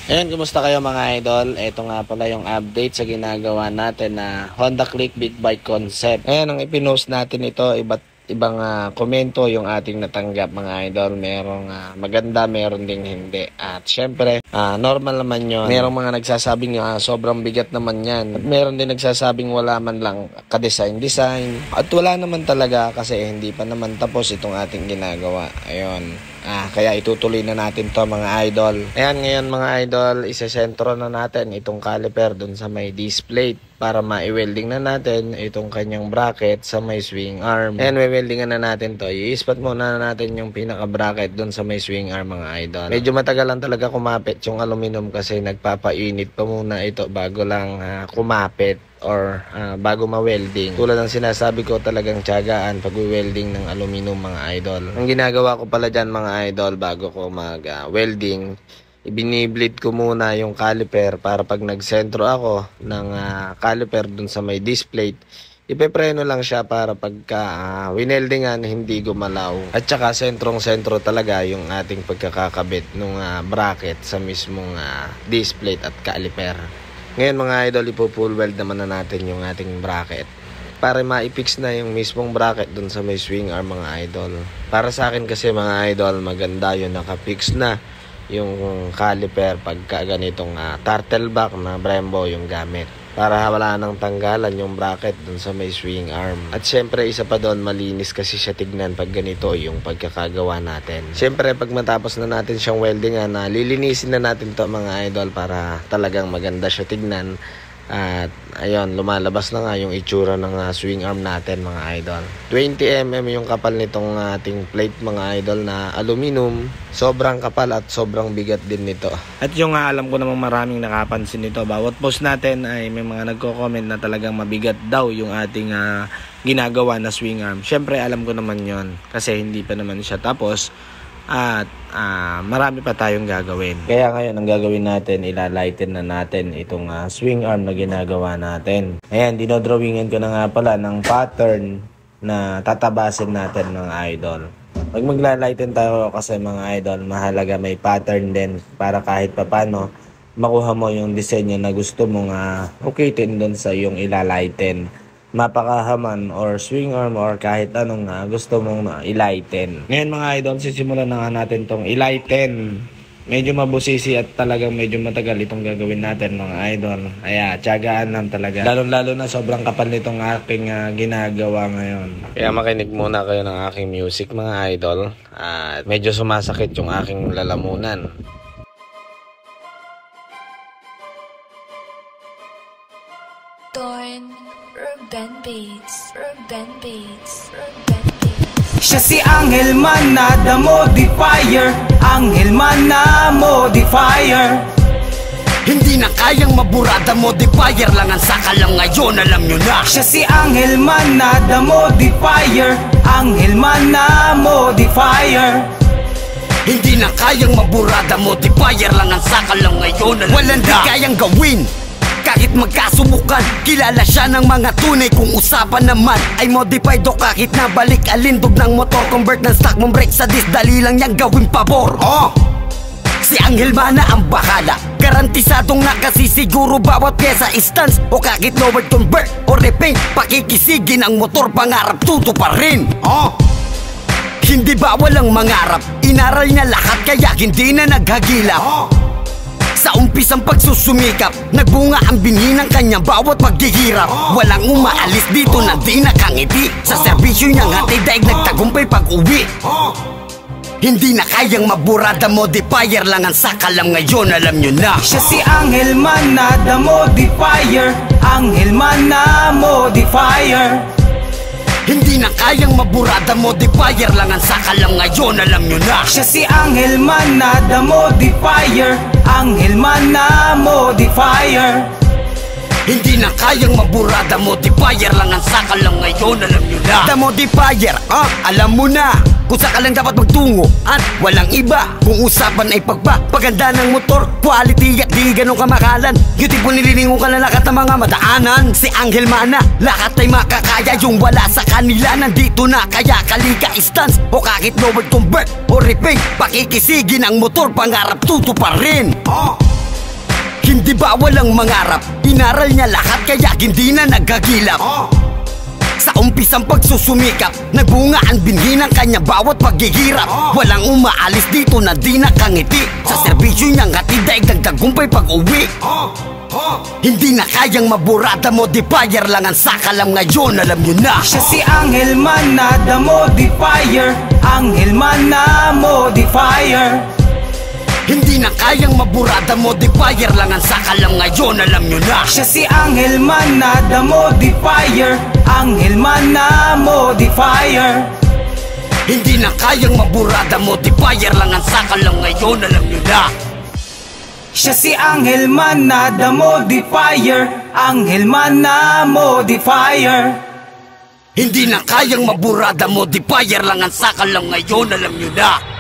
Ayan, kumusta kayo mga idol? Ito nga pala yung update sa ginagawa natin na Honda Click Big Bike Concept. Ayan, ang ipinost natin ito, ibang komento yung ating natanggap mga idol. Merong maganda, meron ding hindi. At syempre, normal naman yun. Merong mga nagsasabing sobrang bigat naman yan. At meron din nagsasabing wala man lang ka-design. At wala naman talaga kasi hindi pa naman tapos itong ating ginagawa. Ayun. Kaya itutuloy na natin to mga idol. Ayan, ngayon mga idol, isesentro na natin itong caliper dun sa may disc plate para ma-welding na natin itong kanyang bracket sa may swing arm. Ayan, weldingan na natin to. I-spot muna natin yung pinaka-bracket dun sa may swing arm mga idol. Medyo matagal lang talaga kumapit yung aluminum kasi nagpapainit pa muna ito bago lang kumapit or bago ma-welding. Tulad ng sinasabi ko, talagang tiyagaan pag welding ng aluminum mga idol. Ang ginagawa ko pala dyan mga idol bago ko mag-welding, ibinibleed ko muna yung caliper para pag nagsentro ako ng caliper dun sa may disc plate, ipepreno lang siya para pagka wineldingan hindi gumalaw. At saka sentrong-sentro talaga yung ating pagkakakabit ng bracket sa mismong disc plate at caliper. Ngayon mga idol, ipo-full weld naman na natin yung ating bracket para ma-fix na yung mismong bracket dun sa may swing arm mga idol. Para sa akin kasi mga idol, maganda yun, naka-fix na yung caliper pagka ganitong turtle back na Brembo yung gamit. Para wala nang tanggalan yung bracket dun sa may swing arm. At syempre isa pa doon, malinis kasi siya tignan pag ganito yung pagkakagawa natin. Syempre pag matapos na natin siyang weldingan, lilinisin na natin to mga idol para talagang maganda siya tignan. At ayun, lumalabas na nga yung itsura ng swing arm natin mga idol. 20mm yung kapal nitong ating plate mga idol na aluminum. Sobrang kapal at sobrang bigat din nito. At yung alam ko namang maraming nakapansin nito, bawat post natin ay may mga nagko-comment na talagang mabigat daw yung ating ginagawa na swing arm. Syempre alam ko naman yon kasi hindi pa naman siya tapos. At marami pa tayong gagawin. Kaya ngayon ang gagawin natin, ilalighten na natin itong swing arm na ginagawa natin. Ayan, dinodrawingan ko na nga pala ng pattern na tatabasin natin mga idol. Pag maglalighten tayo kasi mga idol, mahalaga may pattern din para kahit papano makuha mo yung disenyo na gusto mong ukitin doon sa yung ilalighten. Mapakahaman or swing arm or kahit anong gusto mong ilighten. Ngayon mga idol, sisimulan na nga natin tong ilighten. Medyo mabusisi at talagang medyo matagal itong gagawin natin mga idol. Kaya tiyagaan lang talaga. Lalo na sobrang kapal nitong aking ginagawa ngayon. Kaya makinig muna kayo ng aking music mga idol. At medyo sumasakit yung aking lalamunan. Urban Beats. Siya si Angel Man na the modifier. Angel Man na modifier. Hindi na kayang maburada, modifier lang ang sakalang ngayon, alam nyo na. Siya si Angel Man na the modifier. Angel Man na modifier. Hindi na kayang maburada, modifier lang ang sakalang ngayon, alam walang di kayang gawin kahit magkasubukan. Kilala siya ng mga tunay kung usapan naman ay modified o kahit nabalik alindog ng motor. Convert ng stock mong brake sa disc, dali lang niyang gawin pabor. Si Angel Man na ang bahala, garantisadong nakasisiguro bawat pyesa, stance o kahit lowered convert o repaint. Pakikisigin ang motor, pangarap tutuparin. Hindi bawal ang mangarap, inaral niya lahat kaya hindi na naghagilap. Sa umpisang pagsusumikap, nagbunga ang binhi ng kanyang bawat paghihirap. Walang umaalis dito na di nakangiti, sa serbisyo niyang hatid daig nagtagumpay pag-uwi. Hindi na kayang maburada, modifier lang ang sakalang ngayon, alam nyo na. Siya si Angel Man na the modifier. Angel Man na modifier. Hindi na kayang maburada, modifier lang ang sakalang ngayon, alam nyo na. Siya si Angel Man na the modifier. Angel Man na modifier. Hindi na kayang maburada, modifier lang ang sakalang ngayon, alam nyo na. The modifier, alam mo na kung saan ka lang dapat magtungo at walang iba. Kung usapan ay pagpapaganda ng motor, quality at di ganun kamakalan. Beautiful, nililingon ka na lahat ng mga madaanan. Si Angel Man na lahat ay makakaya, yung wala sa kanila nandito na. Kaya kalika stance o kahit lowered convert o repaint, pakikisigin ang motor, pangarap tutuparin. bawal ang mangarap. Inaral niya lahat kaya hindi na nagagilap. Sa umpisang pagsusumikap, nagbunga ang binhi ng kanya bawat paghihirap. Walang umaalis dito na di nakangiti. Sa serbisyo niyang hatid daig nagtagumpay pag-uwi. Hindi na kayang maburada, modifier lang ang sakalam ngayon, alam nyo na. Siya si Angel Man na the modifier. Angel Man na modifier. Hindi na kayang maburada, modifier lang ang sakalam ngayon, alam nyo na. Siya si Angel Man na the modifier. Angel Man na modifier. Hindi na kayang maburada, modifier lang ang sakalam ngayon, alam nyo na. Siya si Angel Man na the modifier. Angel Man na modifier. Hindi na kayang maburada, modifier lang ang sakalam ngayon, alam nyo na.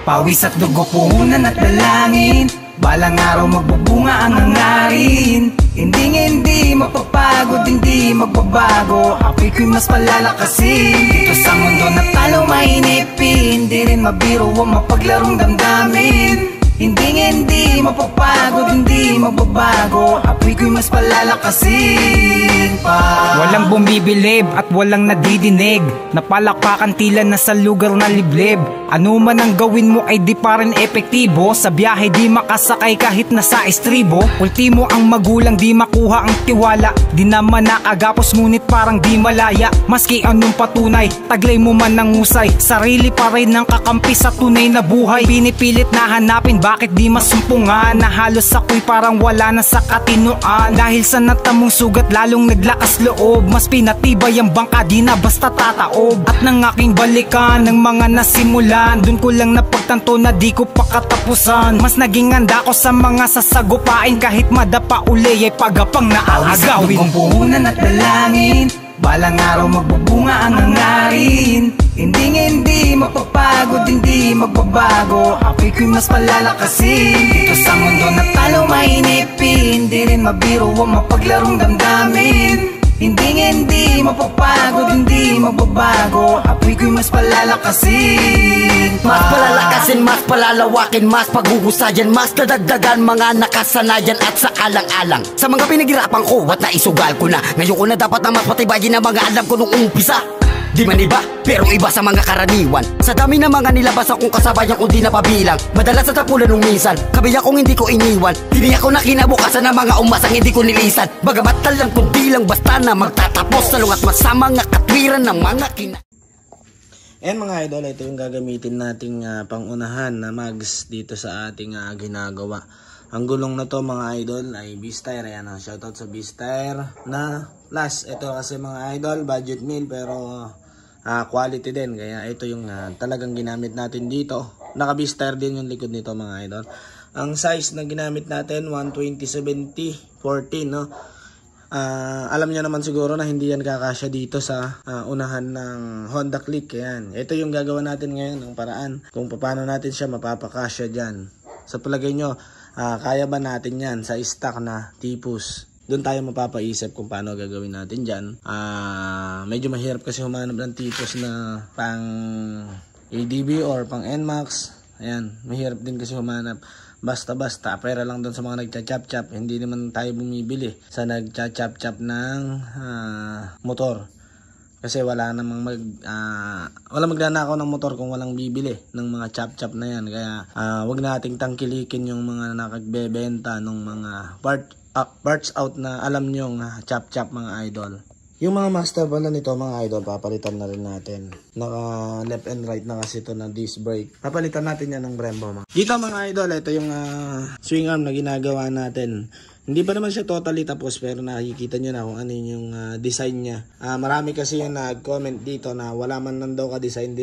Pawis at dugo, puhunan at dalangin. Balang araw magbubunga ang hangarin. Hindi mapapagod, hindi magbabago. Ako'y mas palalakasin. Dito sa mundo na talo mainipin. Hindi rin mabiro o mapaglarong damdamin. Hindi mapapagod, hindi magbabago. Apoy ko'y mas palalakasin pa. Walang bumibilib at walang nadidinig. Napalakpakan tila na sa lugar na liblib. Ano man ang gawin mo ay di pa rin epektibo. Sa biyahe di makasakay kahit nasa estribo. Ultimo ang magulang di makuha ang tiwala. Di naman nakagapos ngunit parang di malaya. Maski anong patunay, taglay mo man ng husay. Sarili pa rin ang kakampi sa tunay na buhay. Pinipilit na hanapin bakit di masumpungan. Na halos ako'y parang wala na sa katinoan. Dahil sa natamong sugat lalong naglakas loob. Mas pinatibay ang bangka di na basta tataob. At nang aking balikan ng mga nasimulan, dun ko lang napagtanto na di ko pa katapusan. Mas naging handa ko sa mga sasagupain. Kahit madapa uli ay pagapang naaagawin. Kung puhunan at dalangin, balang araw magbubunga ang hangarin. Hindi mapapagod, hindi magbabago. Ako'y mas palalakasin. Dito sa mundo na talo mainipin. Hindi rin mabiro o mapaglarong damdamin. Hindi mapapagod, hindi magbabago. Apoy ko'y mas palalakasin pa. Mas palalakasin, mas palalawakin, mas paghuhusayan, mas dadagdagan mga nakasanayan at sa alang-alang. Sa mga pinaghirapan ko at naisugal ko na. Ngayon ko na dapat na mas patibayin ang mga alam ko nung umpisa. Di man iba, pero iba sa mga karaniwan. Sa dami ng mga nilabas akong kasabayan kung di napabilang. Madalas sa tapulan nung minsan, kabiyak kong hindi ko iniwan. Tiniyak ko na kinabukasan ng mga umasang hindi ko nilisan. Bagamat talang kundi lang basta na magtatapos sa lungat masama nga katwiran ng mga And mga idol, ito yung gagamitin nating pangunahan na mags dito sa ating ginagawa. Ang gulong na to mga idol ay Beastire. Ayan, shoutout sa Beastire na plus. Ito kasi mga idol, budget meal pero quality din. Kaya ito yung talagang ginamit natin dito. Naka Beastire din yung likod nito mga idol. Ang size na ginamit natin 120/70/14 no. Alam niyo naman siguro na hindi yan kakasya dito sa unahan ng Honda Click. Ayan. Ito yung gagawa natin ngayon ng paraan kung paano natin siya mapapakasya dyan. Sa palagay nyo, kaya ba natin yan sa stock na tipus? Doon tayo mapapaisip kung paano gagawin natin dyan. Medyo mahirap kasi humanap ng tipus na pang ADB or pang NMAX. Ayan, mahirap din kasi humanap. Basta-basta, pera lang doon sa mga nagcha-chap-chap. Hindi naman tayo bumibili sa nagcha-chap-chap ng motor. Kasi wala namang wala magnanakaw ng motor kung walang bibili ng mga chap-chap na yan. Kaya wag nating tangkilikin yung mga nakagbebenta ng mga parts out na alam nyo chap-chap mga idol. Yung mga master pala nito mga idol, papalitan na rin natin. Naka left and right na kasi ito na disc brake. Papalitan natin yan ng Brembo. Dito mga idol, ito yung swing arm na ginagawa natin. Hindi pa naman siya totally tapos pero nakikita nyo na kung ano yung design niya. Marami kasi yung nag-comment dito na wala man lang daw ka-design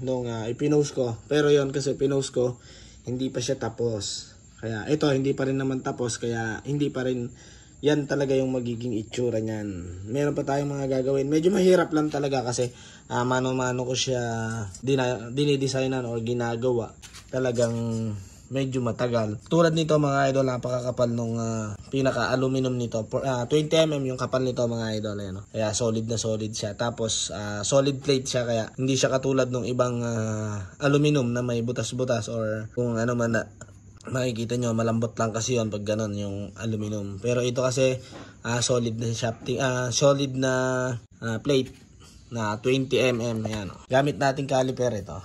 nung ipinost ko. Pero yon kasi pinost ko, hindi pa siya tapos. Kaya ito hindi pa rin naman tapos kaya hindi pa rin yan talaga yung magiging itsura niyan. Meron pa tayong mga gagawin. Medyo mahirap lang talaga kasi mano-mano ko siya dinidesignan or ginagawa. Talagang medyo matagal. Tulad nito mga idol, napakakapal nung pinaka-aluminum nito. 20mm yung kapal nito mga idol. Ayan, no? Kaya solid na solid siya. Tapos solid plate siya, kaya hindi siya katulad nung ibang aluminum na may butas-butas or kung ano man na makikita nyo, malambot lang kasi yun pag ganon yung aluminum. Pero ito kasi solid na shafting, solid na plate na 20mm. Ayan, no? Gamit natin caliper ito.